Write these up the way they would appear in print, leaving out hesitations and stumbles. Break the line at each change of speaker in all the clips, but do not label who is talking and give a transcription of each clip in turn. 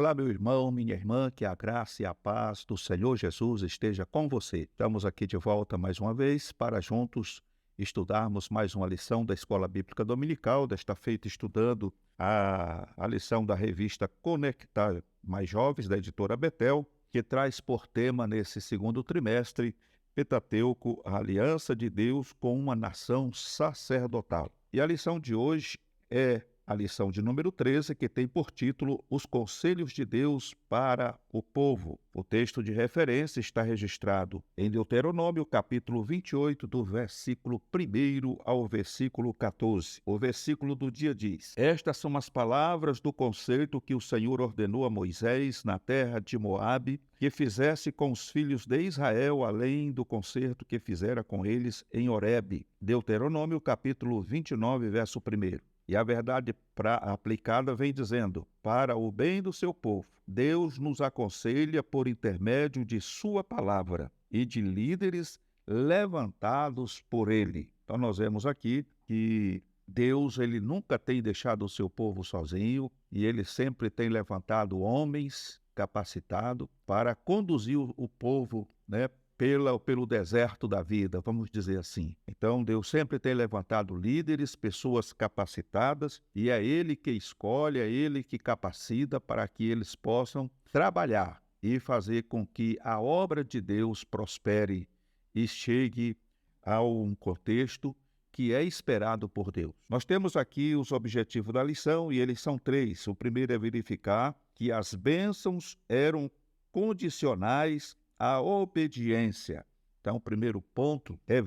Olá, meu irmão, minha irmã, que a graça e a paz do Senhor Jesus esteja com você. Estamos aqui de volta mais uma vez para juntos estudarmos mais uma lição da Escola Bíblica Dominical, desta feita estudando a lição da revista Conectar Mais Jovens, da editora Betel, que traz por tema nesse segundo trimestre Pentateuco, a aliança de Deus com uma nação sacerdotal. E a lição de hoje é a lição de número 13, que tem por título Os Conselhos de Deus para o Povo. O texto de referência está registrado em Deuteronômio, capítulo 28, do versículo 1 ao versículo 14. O versículo do dia diz: Estas são as palavras do concerto que o Senhor ordenou a Moisés na terra de Moabe, que fizesse com os filhos de Israel, além do concerto que fizera com eles em Horebe. Deuteronômio, capítulo 29, verso 1. E a verdade aplicada vem dizendo: para o bem do seu povo, Deus nos aconselha por intermédio de sua palavra e de líderes levantados por ele. Então nós vemos aqui que Deus ele nunca tem deixado o seu povo sozinho e ele sempre tem levantado homens capacitados para conduzir o povo, pelo deserto da vida, vamos dizer assim. Então, Deus sempre tem levantado líderes, pessoas capacitadas, e é Ele que escolhe, é Ele que capacita para que eles possam trabalhar e fazer com que a obra de Deus prospere e chegue a um contexto que é esperado por Deus. Nós temos aqui os objetivos da lição, e eles são 3. O primeiro é verificar que as bênçãos eram condicionais a obediência. Então, o primeiro ponto é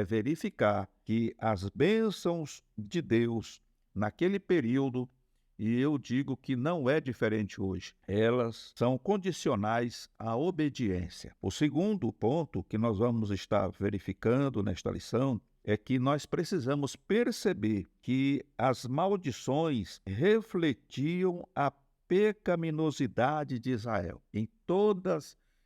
verificar que as bênçãos de Deus naquele período, e eu digo que não é diferente hoje, elas são condicionais à obediência. O segundo ponto que nós vamos estar verificando nesta lição é que nós precisamos perceber que as maldições refletiam a pecaminosidade de Israel.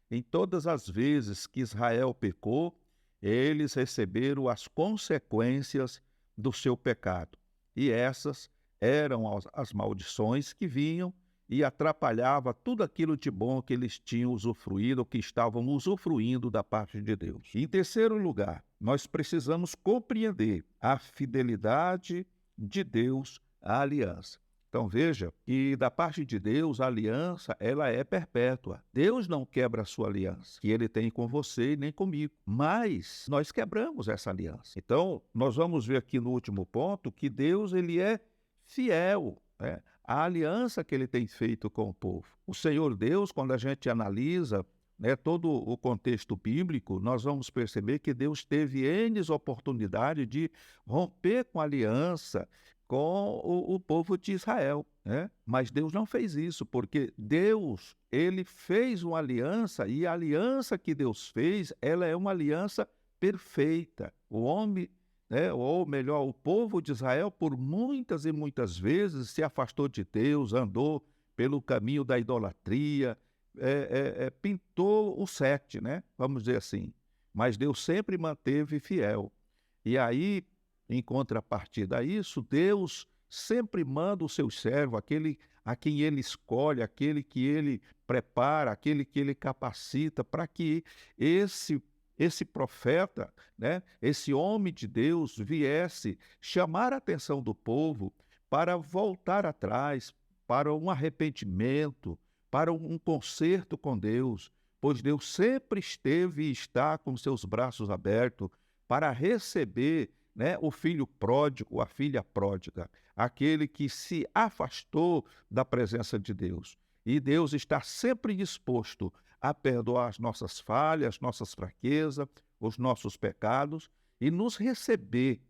Em todas as vezes que Israel pecou, eles receberam as consequências do seu pecado. E essas eram as maldições que vinham e atrapalhavam tudo aquilo de bom que eles tinham usufruído, ou que estavam usufruindo da parte de Deus. Em terceiro lugar, nós precisamos compreender a fidelidade de Deus à aliança. Então veja que da parte de Deus a aliança ela é perpétua. Deus não quebra a sua aliança que ele tem com você e nem comigo, mas nós quebramos essa aliança. Então nós vamos ver aqui no último ponto que Deus ele é fiel, à aliança que ele tem feito com o povo. O Senhor Deus, quando a gente analisa todo o contexto bíblico, nós vamos perceber que Deus teve N oportunidades de romper com a aliança com o povo de Israel, Mas Deus não fez isso, porque Deus, ele fez uma aliança, e a aliança que Deus fez, ela é uma aliança perfeita. O homem, ou melhor, o povo de Israel, por muitas e muitas vezes se afastou de Deus, andou pelo caminho da idolatria, pintou o sete, Vamos dizer assim. Mas Deus sempre manteve fiel. E aí, em contrapartida a isso, Deus sempre manda o seu servo, aquele a quem ele escolhe, aquele que ele prepara, aquele que ele capacita, para que esse profeta, esse homem de Deus, viesse chamar a atenção do povo para voltar atrás, para um arrependimento, para um conserto com Deus, pois Deus sempre esteve e está com seus braços abertos para receber o filho pródigo, a filha pródiga, aquele que se afastou da presença de Deus. E Deus está sempre disposto a perdoar as nossas falhas, nossas fraquezas, os nossos pecados, e nos receber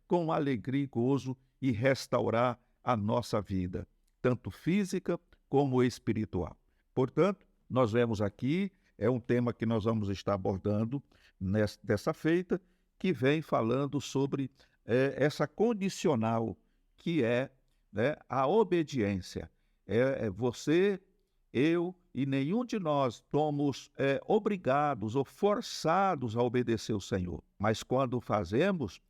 com alegria e gozo e restaurar a nossa vida, tanto física como espiritual. Portanto, nós vemos aqui, é um tema que nós vamos estar abordando dessa feita, que vem falando sobre essa condicional que é a obediência. Você, eu e nenhum de nós somos obrigados ou forçados a obedecer o Senhor. Mas quando fazemos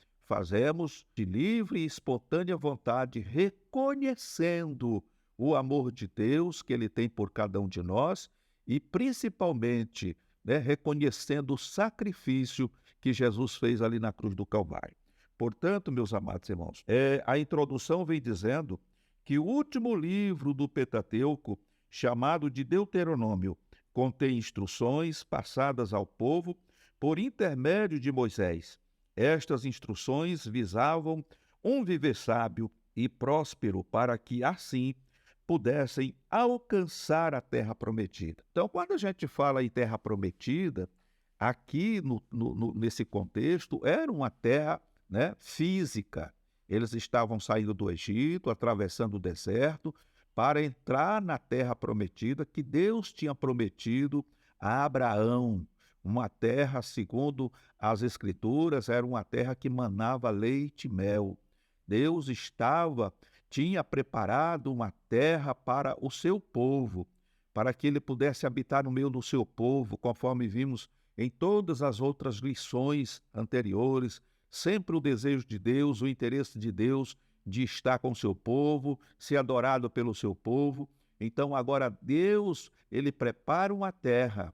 de livre e espontânea vontade, reconhecendo o amor de Deus que Ele tem por cada um de nós e, principalmente, né, reconhecendo o sacrifício que Jesus fez ali na cruz do Calvário. Portanto, meus amados irmãos, a introdução vem dizendo que o último livro do Pentateuco, chamado de Deuteronômio, contém instruções passadas ao povo por intermédio de Moisés. Estas instruções visavam um viver sábio e próspero para que, assim, pudessem alcançar a terra prometida. Então, quando a gente fala em terra prometida, aqui nesse contexto, era uma terra, né, física. Eles estavam saindo do Egito, atravessando o deserto, para entrar na terra prometida que Deus tinha prometido a Abraão. Uma terra, segundo as Escrituras, era uma terra que manava leite e mel. Deus tinha preparado uma terra para o seu povo, para que ele pudesse habitar no meio do seu povo, conforme vimos em todas as outras lições anteriores, sempre o desejo de Deus, o interesse de Deus de estar com o seu povo, ser adorado pelo seu povo. Então agora Deus, ele prepara uma terra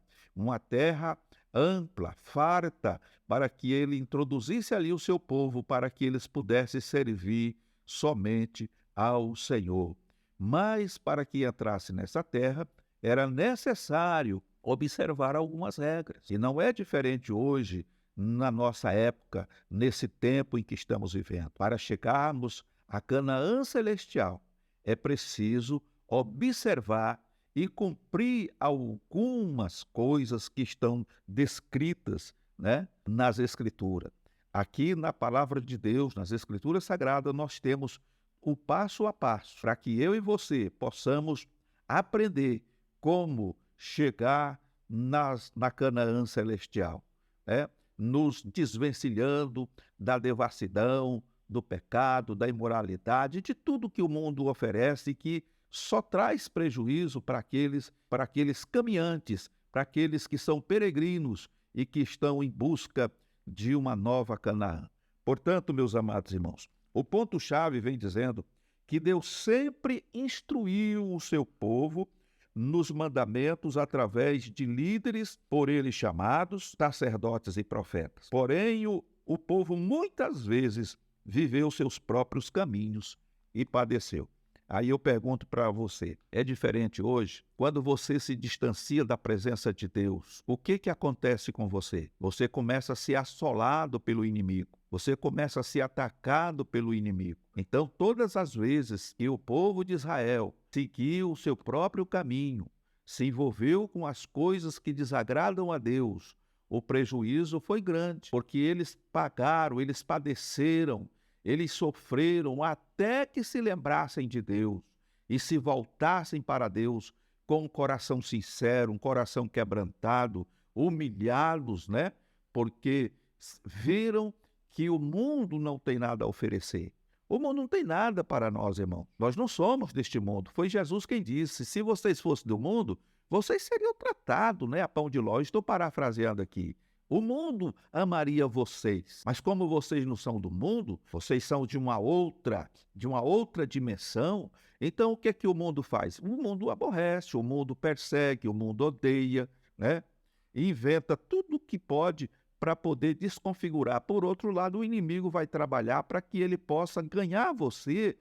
ampla, farta, para que ele introduzisse ali o seu povo, para que eles pudessem servir somente ao Senhor. Mas para que entrasse nessa terra, era necessário observar algumas regras. E não é diferente hoje, na nossa época, nesse tempo em que estamos vivendo. Para chegarmos a Canaã celestial, é preciso observar e cumprir algumas coisas que estão descritas, né, nas Escrituras. Aqui na Palavra de Deus, nas Escrituras Sagradas, nós temos o passo a passo para que eu e você possamos aprender como chegar na Canaã celestial, né? Nos desvencilhando da devassidão, do pecado, da imoralidade, de tudo que o mundo oferece e que só traz prejuízo para aqueles caminhantes, para aqueles que são peregrinos e que estão em busca de uma nova Canaã. Portanto, meus amados irmãos, o ponto-chave vem dizendo que Deus sempre instruiu o seu povo nos mandamentos através de líderes por ele chamados, sacerdotes e profetas. Porém, o povo muitas vezes viveu seus próprios caminhos e padeceu. Aí eu pergunto para você, é diferente hoje? Quando você se distancia da presença de Deus, o que acontece com você? Você começa a ser assolado pelo inimigo, você começa a ser atacado pelo inimigo. Então, todas as vezes que o povo de Israel seguiu o seu próprio caminho, se envolveu com as coisas que desagradam a Deus, o prejuízo foi grande, porque eles pagaram, eles padeceram, eles sofreram até que se lembrassem de Deus e se voltassem para Deus com um coração sincero, um coração quebrantado, humilhados, né? Porque viram que o mundo não tem nada a oferecer. O mundo não tem nada para nós, irmão. Nós não somos deste mundo. Foi Jesus quem disse, se vocês fossem do mundo, vocês seriam tratados, né, a pão de ló. Estou parafraseando aqui. O mundo amaria vocês, mas como vocês não são do mundo, vocês são de uma outra dimensão, então o que é que o mundo faz? O mundo aborrece, o mundo persegue, o mundo odeia, né? E inventa tudo o que pode para poder desconfigurar. Por outro lado, o inimigo vai trabalhar para que ele possa ganhar você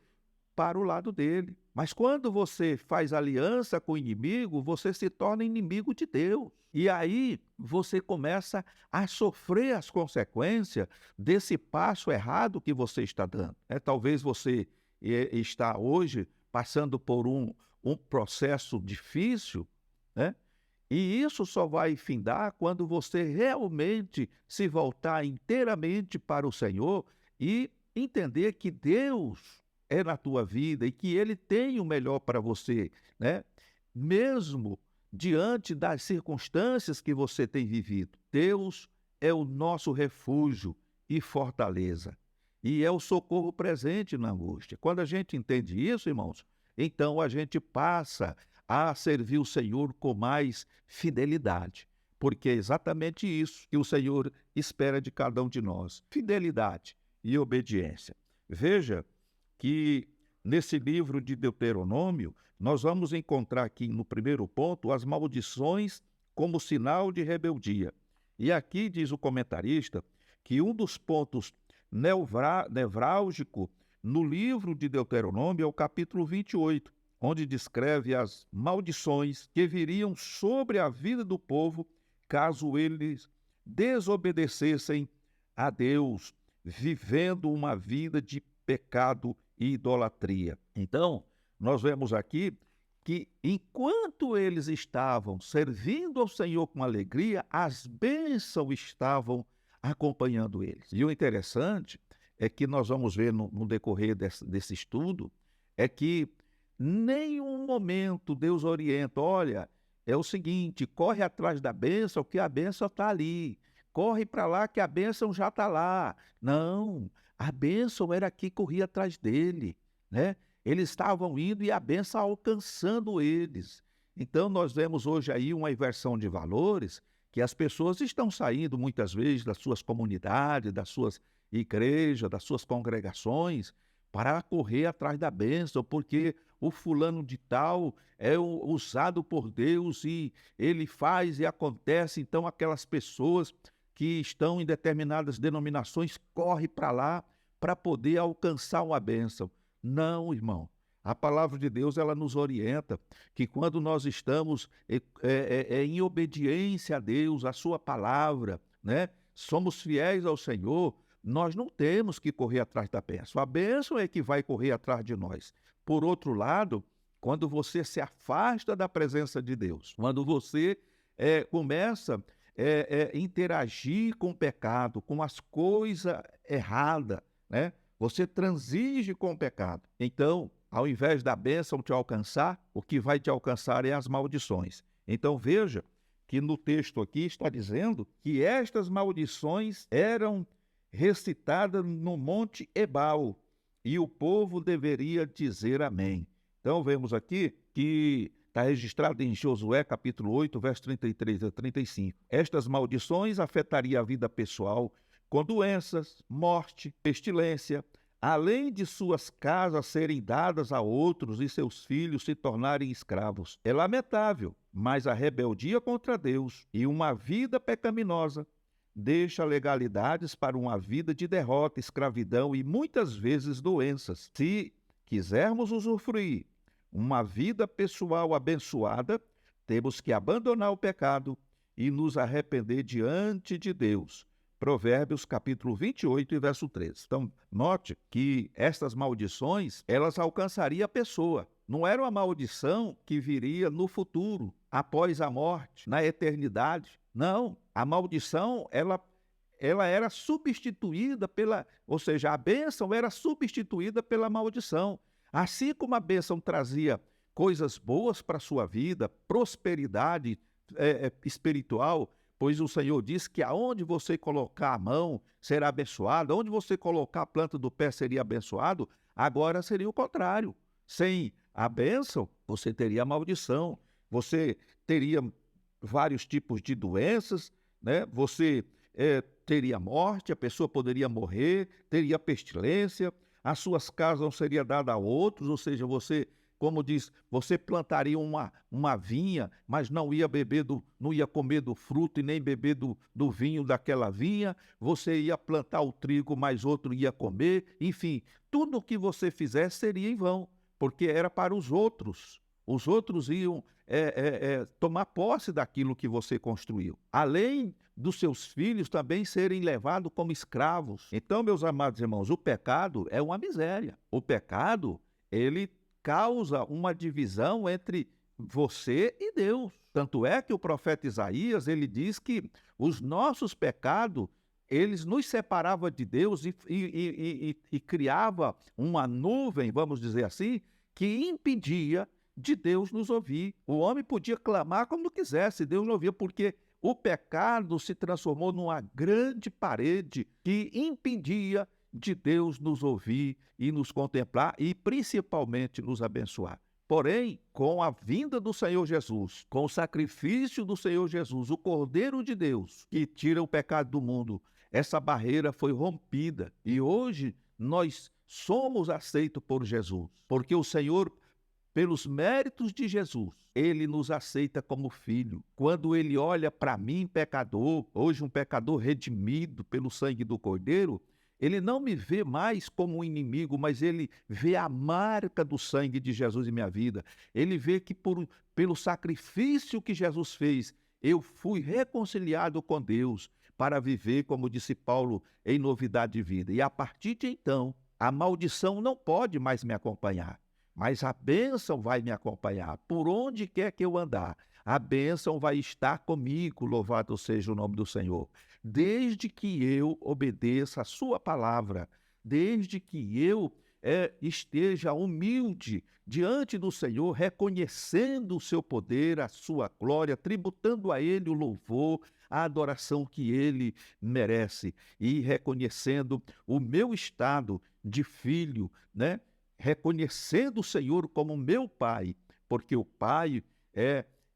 para o lado dele. Mas quando você faz aliança com o inimigo, você se torna inimigo de Deus. E aí você começa a sofrer as consequências desse passo errado que você está dando. Talvez você está hoje passando por um processo difícil, né? E isso só vai findar quando você realmente se voltar inteiramente para o Senhor e entender que Deus é na tua vida e que Ele tem o melhor para você, né? Mesmo diante das circunstâncias que você tem vivido. Deus é o nosso refúgio e fortaleza. E é o socorro presente na angústia. Quando a gente entende isso, irmãos, então a gente passa a servir o Senhor com mais fidelidade. Porque é exatamente isso que o Senhor espera de cada um de nós. Fidelidade e obediência. Veja que nesse livro de Deuteronômio, nós vamos encontrar aqui no primeiro ponto as maldições como sinal de rebeldia. E aqui diz o comentarista que um dos pontos nevrálgico no livro de Deuteronômio é o capítulo 28, onde descreve as maldições que viriam sobre a vida do povo caso eles desobedecessem a Deus, vivendo uma vida de pecado e idolatria. Então, nós vemos aqui que enquanto eles estavam servindo ao Senhor com alegria, as bênçãos estavam acompanhando eles. E o interessante é que nós vamos ver no decorrer desse estudo, é que nenhum momento Deus orienta, olha, é o seguinte, corre atrás da bênção, que a bênção está ali. Corre para lá, que a bênção já está lá. Não, a bênção era que corria atrás dele, né? Eles estavam indo e a bênção alcançando eles. Então, nós vemos hoje aí uma inversão de valores, que as pessoas estão saindo muitas vezes das suas comunidades, das suas igrejas, das suas congregações, para correr atrás da bênção, porque o fulano de tal é usado por Deus e ele faz e acontece. Então, aquelas pessoas que estão em determinadas denominações correm para lá para poder alcançar uma bênção. Não, irmão. A palavra de Deus, ela nos orienta que quando nós estamos em obediência a Deus, a sua palavra, né? Somos fiéis ao Senhor, nós não temos que correr atrás da bênção. A bênção é que vai correr atrás de nós. Por outro lado, quando você se afasta da presença de Deus, quando você começa a interagir com o pecado, com as coisas erradas, né? Você transige com o pecado. Então, ao invés da bênção te alcançar, o que vai te alcançar é as maldições. Então, veja que no texto aqui está dizendo que estas maldições eram recitadas no Monte Ebal e o povo deveria dizer amém. Então, vemos aqui que está registrado em Josué, capítulo 8, verso 33 a 35. Estas maldições afetariam a vida pessoal com doenças, morte, pestilência, além de suas casas serem dadas a outros e seus filhos se tornarem escravos. É lamentável, mas a rebeldia contra Deus e uma vida pecaminosa deixa legalidades para uma vida de derrota, escravidão e muitas vezes doenças. Se quisermos usufruir uma vida pessoal abençoada, temos que abandonar o pecado e nos arrepender diante de Deus. Provérbios capítulo 28 e verso 13. Então, note que estas maldições, elas alcançariam a pessoa. Não era uma maldição que viria no futuro, após a morte, na eternidade. Não, a maldição, ela era substituída ou seja, a bênção era substituída pela maldição. Assim como a bênção trazia coisas boas para a sua vida, prosperidade espiritual, pois o Senhor diz que aonde você colocar a mão será abençoado, aonde você colocar a planta do pé seria abençoado, agora seria o contrário. Sem a bênção, você teria a maldição, você teria vários tipos de doenças, né? Você teria morte, a pessoa poderia morrer, teria pestilência, as suas casas não seriam dadas a outros, ou seja, você, como diz, você plantaria uma vinha, mas não ia comer do fruto e nem beber do vinho daquela vinha, você ia plantar o trigo, mas outro ia comer, enfim, tudo o que você fizesse seria em vão, porque era para os outros. Os outros iam tomar posse daquilo que você construiu. Além dos seus filhos também serem levados como escravos. Então, meus amados irmãos, o pecado é uma miséria. O pecado, ele causa uma divisão entre você e Deus. Tanto é que o profeta Isaías, ele diz que os nossos pecados, eles nos separavam de Deus e criava uma nuvem, vamos dizer assim, que impedia de Deus nos ouvir. O homem podia clamar como quisesse, Deus não ouvia, porque o pecado se transformou numa grande parede que impedia de Deus nos ouvir e nos contemplar e principalmente nos abençoar. Porém, com a vinda do Senhor Jesus, com o sacrifício do Senhor Jesus, o Cordeiro de Deus, que tira o pecado do mundo, essa barreira foi rompida e hoje nós somos aceitos por Jesus, porque o Senhor, pelos méritos de Jesus, ele nos aceita como filho. Quando ele olha para mim, pecador, hoje um pecador redimido pelo sangue do Cordeiro, ele não me vê mais como um inimigo, mas ele vê a marca do sangue de Jesus em minha vida. Ele vê que pelo sacrifício que Jesus fez, eu fui reconciliado com Deus para viver, como disse Paulo, em novidade de vida. E a partir de então, a maldição não pode mais me acompanhar, mas a bênção vai me acompanhar. Por onde quer que eu andar, a bênção vai estar comigo, louvado seja o nome do Senhor. Desde que eu obedeça a sua palavra, desde que eu esteja humilde diante do Senhor, reconhecendo o seu poder, a sua glória, tributando a Ele o louvor, a adoração que Ele merece e reconhecendo o meu estado de filho, né? Reconhecendo o Senhor como meu pai, porque o pai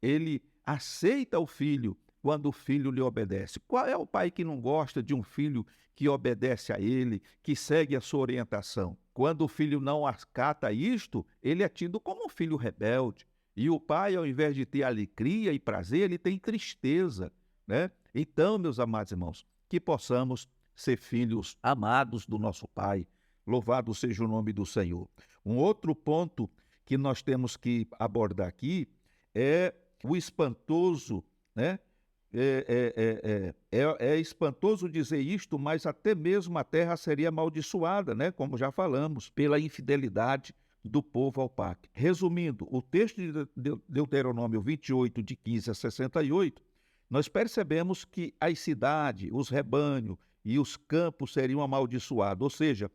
ele aceita o filho quando o filho lhe obedece. Qual é o pai que não gosta de um filho que obedece a ele, que segue a sua orientação? Quando o filho não acata isto, ele é tido como um filho rebelde. E o pai, ao invés de ter alegria e prazer, ele tem tristeza, né? Então, meus amados irmãos, que possamos ser filhos amados do nosso Pai. Louvado seja o nome do Senhor. Um outro ponto que nós temos que abordar aqui é o espantoso, né? É espantoso dizer isto, mas até mesmo a terra seria amaldiçoada, né? Como já falamos, pela infidelidade do povo ao pacto. Resumindo, o texto de Deuteronômio 28, de 15 a 68, nós percebemos que as cidades, os rebanhos e os campos seriam amaldiçoados, ou seja,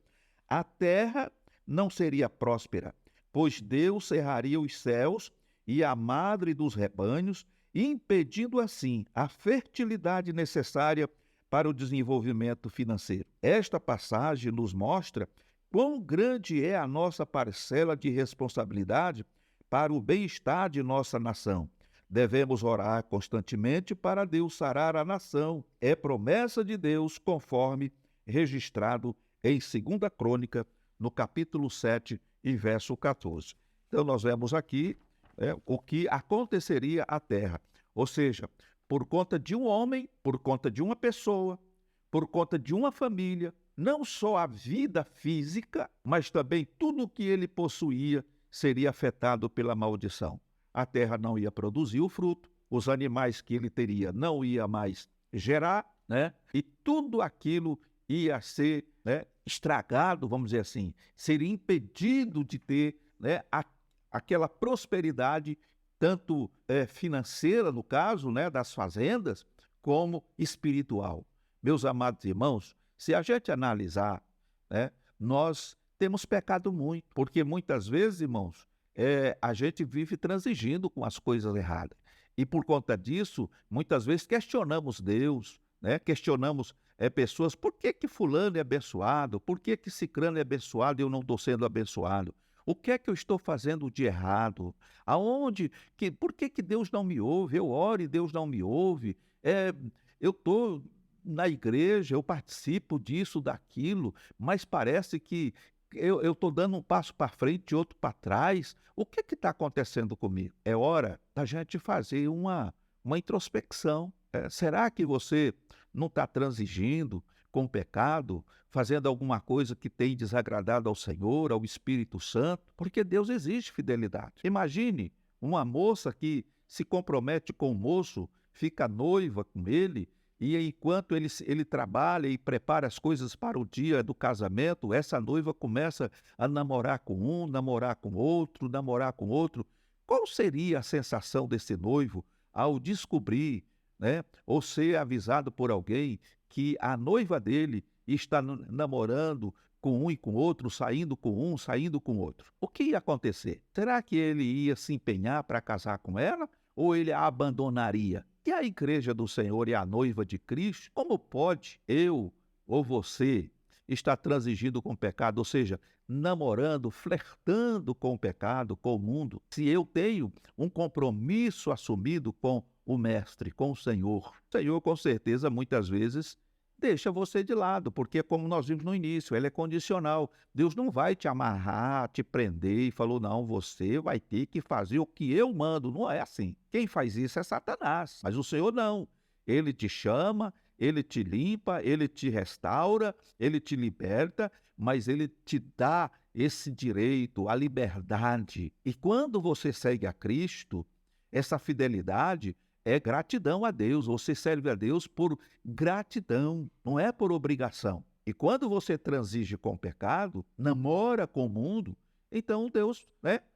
a terra não seria próspera, pois Deus cerraria os céus e a madre dos rebanhos, impedindo assim a fertilidade necessária para o desenvolvimento financeiro. Esta passagem nos mostra quão grande é a nossa parcela de responsabilidade para o bem-estar de nossa nação. Devemos orar constantemente para Deus sarar a nação. É promessa de Deus, conforme registrado em 2ª Crônica, no capítulo 7 e verso 14. Então, nós vemos aqui o que aconteceria à terra. Ou seja, por conta de um homem, por conta de uma pessoa, por conta de uma família, não só a vida física, mas também tudo o que ele possuía seria afetado pela maldição. A terra não ia produzir o fruto, os animais que ele teria não ia mais gerar, né? E tudo aquilo ia ser, né, estragado, vamos dizer assim, seria impedido de ter, né, aquela prosperidade, tanto financeira, no caso, né, das fazendas, como espiritual. Meus amados irmãos, se a gente analisar, né, nós temos pecado muito, porque muitas vezes, irmãos, a gente vive transigindo com as coisas erradas. E por conta disso, muitas vezes questionamos Deus, né? Questionamos pessoas, por que que fulano é abençoado? Por que que cicrano é abençoado e eu não estou sendo abençoado? O que é que eu estou fazendo de errado? Por que que Deus não me ouve? Eu oro e Deus não me ouve. Eu estou na igreja, eu participo disso, daquilo, mas parece que eu estou dando um passo para frente e outro para trás. O que está acontecendo comigo? É hora da gente fazer uma introspecção. Será que você não está transigindo com o pecado, fazendo alguma coisa que tem desagradado ao Senhor, ao Espírito Santo? Porque Deus exige fidelidade. Imagine uma moça que se compromete com um moço, fica noiva com ele, e enquanto ele trabalha e prepara as coisas para o dia do casamento, essa noiva começa a namorar com um, namorar com outro, namorar com outro. Qual seria a sensação desse noivo ao descobrir, né, ou ser avisado por alguém que a noiva dele está namorando com um e com outro, saindo com um, saindo com outro? O que ia acontecer? Será que ele ia se empenhar para casar com ela ou ele a abandonaria? E a igreja do Senhor é a noiva de Cristo? Como pode eu ou você estar transigindo com o pecado, ou seja, namorando, flertando com o pecado, com o mundo, se eu tenho um compromisso assumido com o Mestre, com o Senhor? O Senhor, com certeza, muitas vezes deixa você de lado, porque como nós vimos no início, ela é condicional. Deus não vai te amarrar, te prender e falou, não, você vai ter que fazer o que eu mando. Não é assim. Quem faz isso é Satanás, mas o Senhor não. Ele te chama, ele te limpa, ele te restaura, ele te liberta, mas ele te dá esse direito, a liberdade. E quando você segue a Cristo, essa fidelidade é gratidão a Deus. Você serve a Deus por gratidão, não é por obrigação. E quando você transige com o pecado, namora com o mundo, então Deus,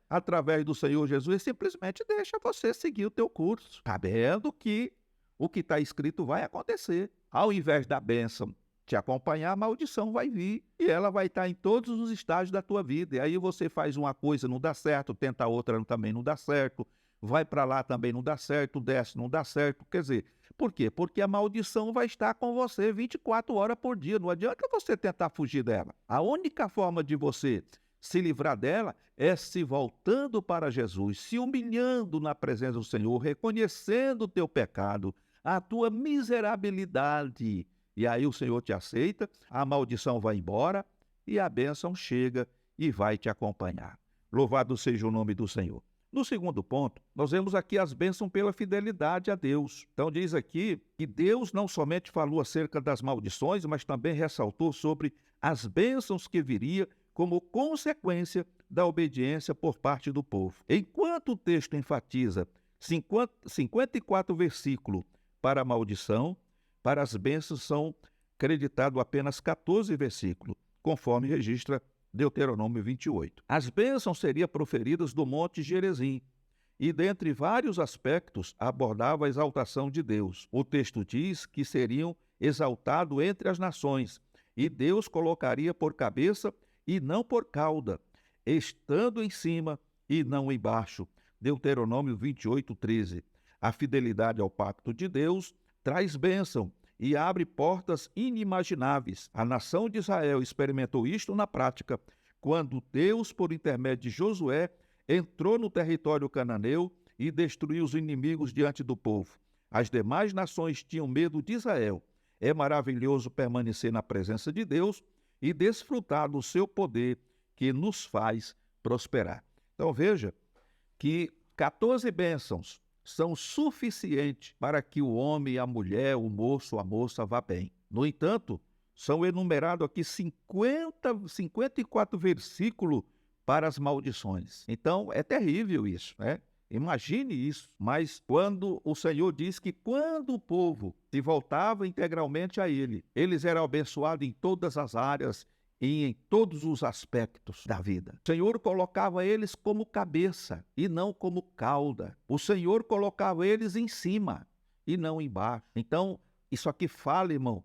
através do Senhor Jesus, simplesmente deixa você seguir o teu curso, sabendo que o que está escrito vai acontecer. Ao invés da bênção te acompanhar, a maldição vai vir e ela vai estar em todos os estágios da tua vida. E aí você faz uma coisa, não dá certo, tenta outra, também não dá certo, vai para lá, também não dá certo, desce, não dá certo. Quer dizer, por quê? Porque a maldição vai estar com você 24 horas por dia. Não adianta você tentar fugir dela. A única forma de você se livrar dela é se voltando para Jesus, se humilhando na presença do Senhor, reconhecendo o teu pecado, a tua miserabilidade. E aí o Senhor te aceita, a maldição vai embora e a bênção chega e vai te acompanhar. Louvado seja o nome do Senhor. No segundo ponto, nós vemos aqui as bênçãos pela fidelidade a Deus. Então diz aqui que Deus não somente falou acerca das maldições, mas também ressaltou sobre as bênçãos que viria como consequência da obediência por parte do povo. Enquanto o texto enfatiza 54 versículos para a maldição, para as bênçãos são creditados apenas 14 versículos, conforme registra Deuteronômio 28. As bênçãos seriam proferidas do Monte Gerizim, e dentre vários aspectos abordava a exaltação de Deus. O texto diz que seriam exaltados entre as nações, e Deus colocaria por cabeça e não por cauda, estando em cima e não embaixo. Deuteronômio 28, 13. A fidelidade ao pacto de Deus traz bênção e abre portas inimagináveis. A nação de Israel experimentou isto na prática, quando Deus, por intermédio de Josué, entrou no território cananeu e destruiu os inimigos diante do povo. As demais nações tinham medo de Israel. É maravilhoso permanecer na presença de Deus e desfrutar do seu poder que nos faz prosperar. Então veja que 14 bênçãos são suficientes para que o homem, a mulher, o moço, a moça vá bem. No entanto, são enumerados aqui 54 versículos para as maldições. Então, é terrível isso, né? Imagine isso. Mas quando o Senhor diz que quando o povo se voltava integralmente a Ele, eles eram abençoados em todas as áreas e em todos os aspectos da vida. O Senhor colocava eles como cabeça e não como cauda. O Senhor colocava eles em cima e não embaixo. Então, isso aqui fala, irmão,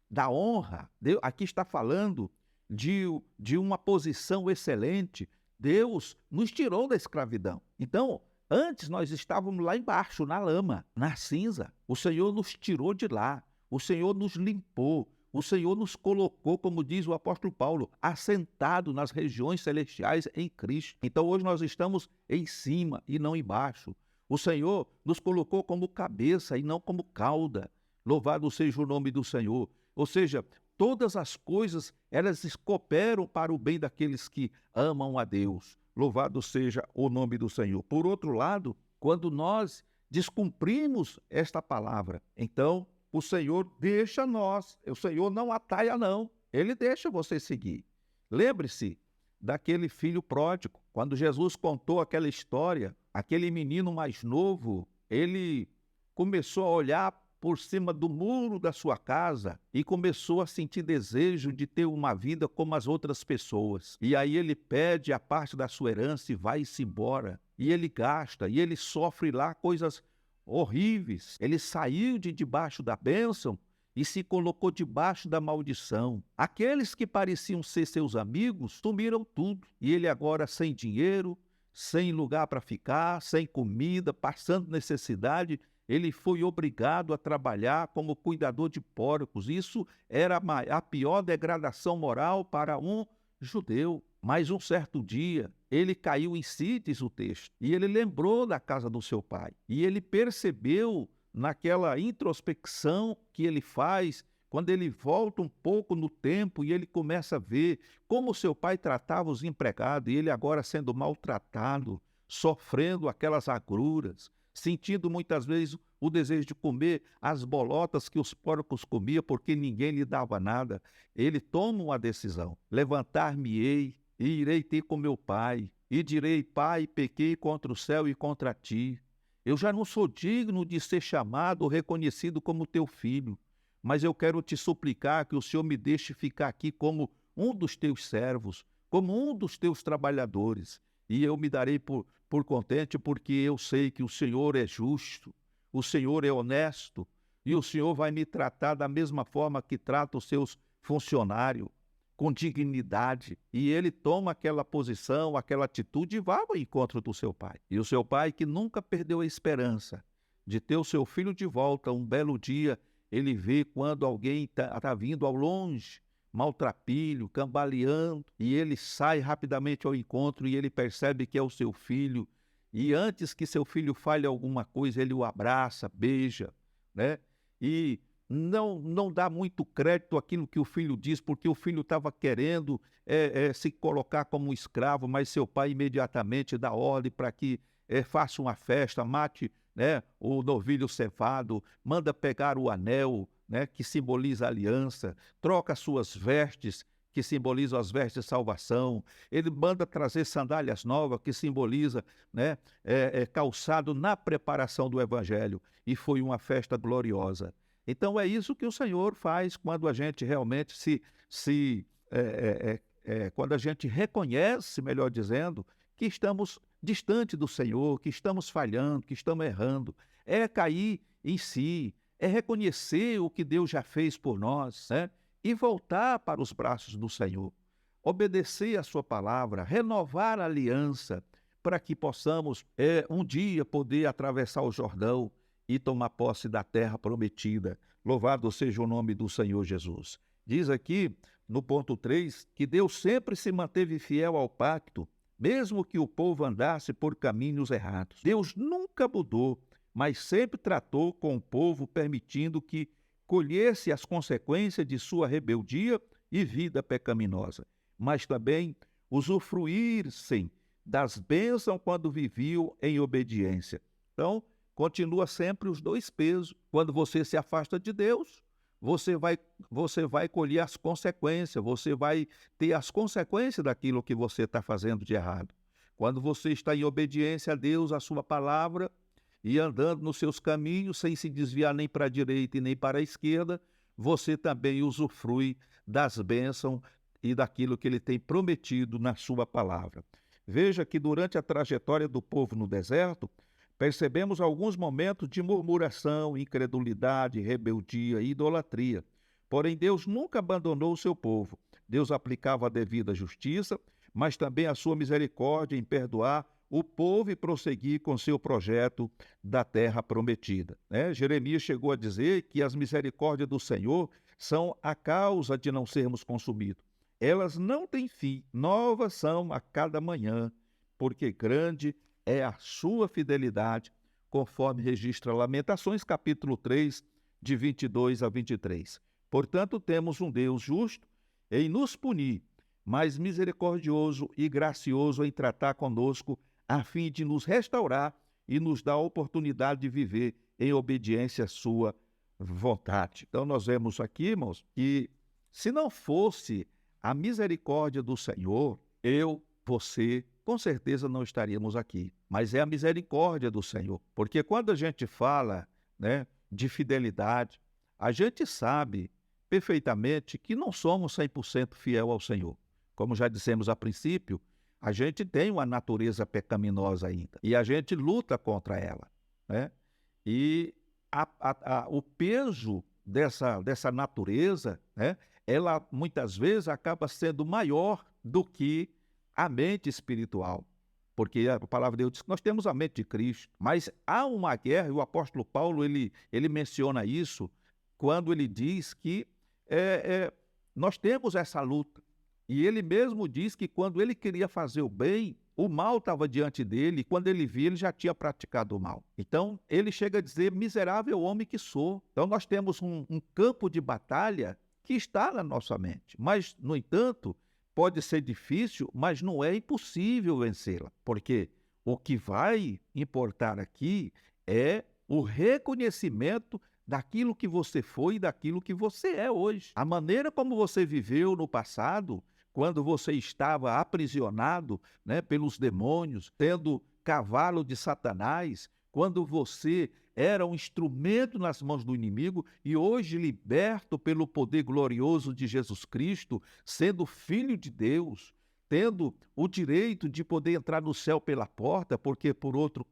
da honra. Aqui está falando de uma posição excelente. Deus nos tirou da escravidão. Então, antes nós estávamos lá embaixo, na lama, na cinza. O Senhor nos tirou de lá. O Senhor nos limpou. O Senhor nos colocou, como diz o apóstolo Paulo, assentado nas regiões celestiais em Cristo. Então hoje nós estamos em cima e não embaixo. O Senhor nos colocou como cabeça e não como cauda. Louvado seja o nome do Senhor. Ou seja, todas as coisas, elas cooperam para o bem daqueles que amam a Deus. Louvado seja o nome do Senhor. Por outro lado, quando nós descumprimos esta palavra, então o Senhor deixa nós, o Senhor não ataia não, Ele deixa você seguir. Lembre-se daquele filho pródigo, quando Jesus contou aquela história, aquele menino mais novo, ele começou a olhar por cima do muro da sua casa e começou a sentir desejo de ter uma vida como as outras pessoas. E aí ele pede a parte da sua herança e vai-se embora. E ele gasta, e ele sofre lá coisas horríveis. Ele saiu de debaixo da bênção e se colocou debaixo da maldição. Aqueles que pareciam ser seus amigos sumiram tudo. E ele agora sem dinheiro, sem lugar para ficar, sem comida, passando necessidade, ele foi obrigado a trabalhar como cuidador de porcos. Isso era a pior degradação moral para um judeu. Mas um certo dia, ele caiu em si, diz o texto, e ele lembrou da casa do seu pai. E ele percebeu, naquela introspecção que ele faz, quando ele volta um pouco no tempo e ele começa a ver como seu pai tratava os empregados e ele agora sendo maltratado, sofrendo aquelas agruras, sentindo muitas vezes o desejo de comer as bolotas que os porcos comiam porque ninguém lhe dava nada, ele toma uma decisão: levantar-me-ei e irei ter com meu pai, e direi: Pai, pequei contra o céu e contra ti. Eu já não sou digno de ser chamado ou reconhecido como teu filho, mas eu quero te suplicar que o Senhor me deixe ficar aqui como um dos teus servos, como um dos teus trabalhadores, e eu me darei por contente, porque eu sei que o Senhor é justo, o Senhor é honesto, e o Senhor vai me tratar da mesma forma que trata os seus funcionários, com dignidade. E ele toma aquela posição, aquela atitude e vai ao encontro do seu pai. E o seu pai, que nunca perdeu a esperança de ter o seu filho de volta, um belo dia, ele vê quando alguém está vindo ao longe, maltrapilho, cambaleando, e ele sai rapidamente ao encontro e ele percebe que é o seu filho. E antes que seu filho fale alguma coisa, ele o abraça, beija, né? E não dá muito crédito àquilo que o filho diz, porque o filho estava querendo se colocar como um escravo, mas seu pai imediatamente dá ordem para que faça uma festa, mate, né, o novilho cevado, manda pegar o anel, né, que simboliza a aliança, troca suas vestes, que simbolizam as vestes de salvação, ele manda trazer sandálias novas, que simboliza, né, calçado na preparação do evangelho, e foi uma festa gloriosa. Então é isso que o Senhor faz quando a gente realmente quando a gente reconhece, melhor dizendo, que estamos distante do Senhor, que estamos falhando, que estamos errando. É cair em si, é reconhecer o que Deus já fez por nós, né? E voltar para os braços do Senhor. Obedecer a sua palavra, renovar a aliança, para que possamos um dia poder atravessar o Jordão e tomar posse da terra prometida. Louvado seja o nome do Senhor Jesus. Diz aqui, no ponto 3, que Deus sempre se manteve fiel ao pacto, mesmo que o povo andasse por caminhos errados. Deus nunca mudou, mas sempre tratou com o povo, permitindo que colhesse as consequências de sua rebeldia e vida pecaminosa, mas também usufruíssem das bênçãos quando viviam em obediência. Então, continua sempre os dois pesos. Quando você se afasta de Deus, você vai colher as consequências, você vai ter as consequências daquilo que você está fazendo de errado. Quando você está em obediência a Deus, a sua palavra, e andando nos seus caminhos, sem se desviar nem para a direita e nem para a esquerda, você também usufrui das bênçãos e daquilo que ele tem prometido na sua palavra. Veja que durante a trajetória do povo no deserto, percebemos alguns momentos de murmuração, incredulidade, rebeldia e idolatria. Porém, Deus nunca abandonou o seu povo. Deus aplicava a devida justiça, mas também a sua misericórdia em perdoar o povo e prosseguir com seu projeto da terra prometida. Jeremias chegou a dizer que as misericórdias do Senhor são a causa de não sermos consumidos. Elas não têm fim, novas são a cada manhã, porque grande é a sua fidelidade, conforme registra Lamentações, capítulo 3, de 22 a 23. Portanto, temos um Deus justo em nos punir, mas misericordioso e gracioso em tratar conosco, a fim de nos restaurar e nos dar a oportunidade de viver em obediência à sua vontade. Então, nós vemos aqui, irmãos, que se não fosse a misericórdia do Senhor, você, com certeza não estaríamos aqui. Mas é a misericórdia do Senhor. Porque quando a gente fala, né, de fidelidade, a gente sabe perfeitamente que não somos 100% fiel ao Senhor. Como já dissemos a princípio, a gente tem uma natureza pecaminosa ainda. E a gente luta contra ela, né? E o peso dessa natureza, né, ela muitas vezes acaba sendo maior do que a mente espiritual, porque a palavra de Deus diz que nós temos a mente de Cristo, mas há uma guerra, e o apóstolo Paulo ele menciona isso quando ele diz que nós temos essa luta, e ele mesmo diz que quando ele queria fazer o bem, o mal estava diante dele, e quando ele via, ele já tinha praticado o mal. Então, ele chega a dizer, miserável homem que sou. Então, nós temos um campo de batalha que está na nossa mente. Mas, no entanto, pode ser difícil, mas não é impossível vencê-la. Porque o que vai importar aqui é o reconhecimento daquilo que você foi e daquilo que você é hoje. A maneira como você viveu no passado, quando você estava aprisionado, né, pelos demônios, tendo cavalo de Satanás, quando você era um instrumento nas mãos do inimigo e hoje liberto pelo poder glorioso de Jesus Cristo, sendo filho de Deus, tendo o direito de poder entrar no céu pela porta, porque por outro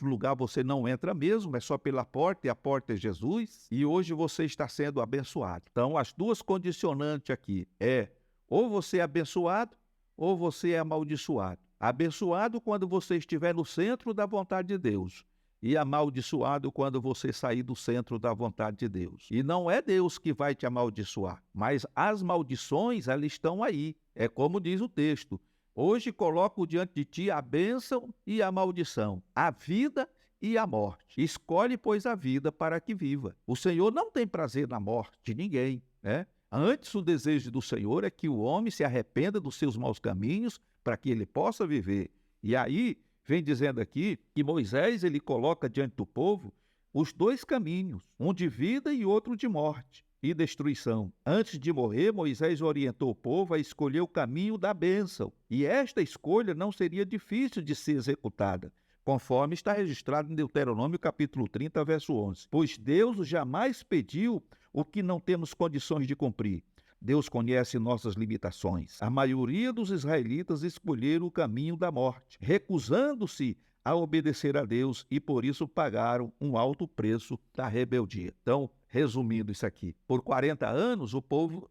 lugar você não entra mesmo, é só pela porta, e a porta é Jesus, e hoje você está sendo abençoado. Então, as duas condicionantes aqui é ou você é abençoado ou você é amaldiçoado. Abençoado quando você estiver no centro da vontade de Deus, e amaldiçoado quando você sair do centro da vontade de Deus. E não é Deus que vai te amaldiçoar, mas as maldições, elas estão aí. É como diz o texto: hoje coloco diante de ti a bênção e a maldição, a vida e a morte. Escolhe, pois, a vida para que viva. O Senhor não tem prazer na morte de ninguém, né? Antes, o desejo do Senhor é que o homem se arrependa dos seus maus caminhos para que ele possa viver. E aí, vem dizendo aqui que Moisés, ele coloca diante do povo os dois caminhos, um de vida e outro de morte e destruição. Antes de morrer, Moisés orientou o povo a escolher o caminho da bênção. E esta escolha não seria difícil de ser executada, conforme está registrado em Deuteronômio capítulo 30, verso 11. Pois Deus jamais pediu o que não temos condições de cumprir. Deus conhece nossas limitações. A maioria dos israelitas escolheram o caminho da morte, recusando-se a obedecer a Deus e por isso pagaram um alto preço da rebeldia. Então, resumindo isso aqui, por 40 anos o povo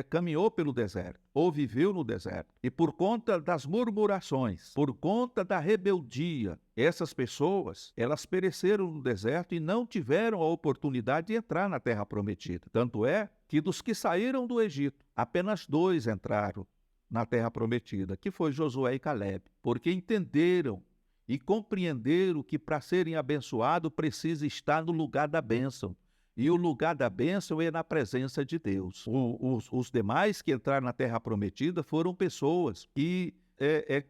caminhou pelo deserto, ou viveu no deserto. E por conta das murmurações, por conta da rebeldia, essas pessoas, elas pereceram no deserto e não tiveram a oportunidade de entrar na terra prometida. Tanto é que dos que saíram do Egito, apenas 2 entraram na terra prometida, que foi Josué e Calebe, porque entenderam e compreenderam que para serem abençoados precisa estar no lugar da bênção. E o lugar da bênção é na presença de Deus. Os demais que entraram na terra prometida foram pessoas que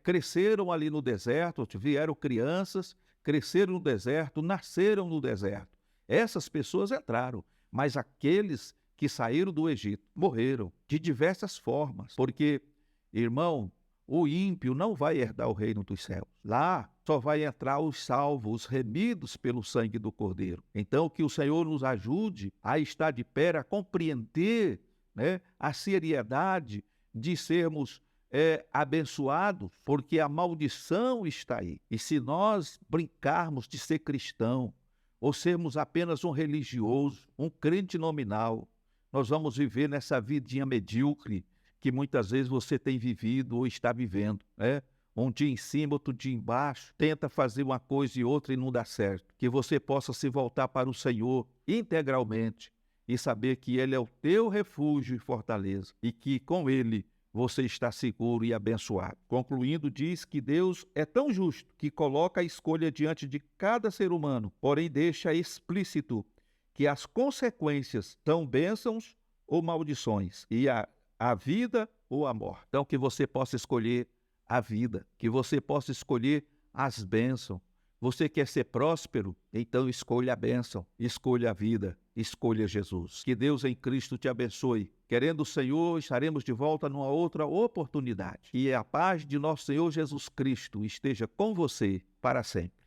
cresceram ali no deserto, vieram crianças, cresceram no deserto, nasceram no deserto. Essas pessoas entraram, mas aqueles que saíram do Egito morreram de diversas formas, porque, irmão, o ímpio não vai herdar o reino dos céus. Lá só vai entrar os salvos, os remidos pelo sangue do Cordeiro. Então, que o Senhor nos ajude a estar de pé, a compreender, né, a seriedade de sermos abençoados, porque a maldição está aí. E se nós brincarmos de ser cristão, ou sermos apenas um religioso, um crente nominal, nós vamos viver nessa vidinha medíocre que muitas vezes você tem vivido ou está vivendo, né? Um dia em cima, outro dia embaixo, tenta fazer uma coisa e outra e não dá certo. Que você possa se voltar para o Senhor integralmente e saber que Ele é o teu refúgio e fortaleza e que com Ele você está seguro e abençoado. Concluindo, diz que Deus é tão justo que coloca a escolha diante de cada ser humano, porém deixa explícito que as consequências são bênçãos ou maldições, e a vida ou a morte. Então, que você possa escolher a vida, que você possa escolher as bênçãos. Você quer ser próspero? Então escolha a bênção, escolha a vida, escolha Jesus. Que Deus em Cristo te abençoe. Querendo o Senhor, estaremos de volta numa outra oportunidade. Que a paz de nosso Senhor Jesus Cristo esteja com você para sempre.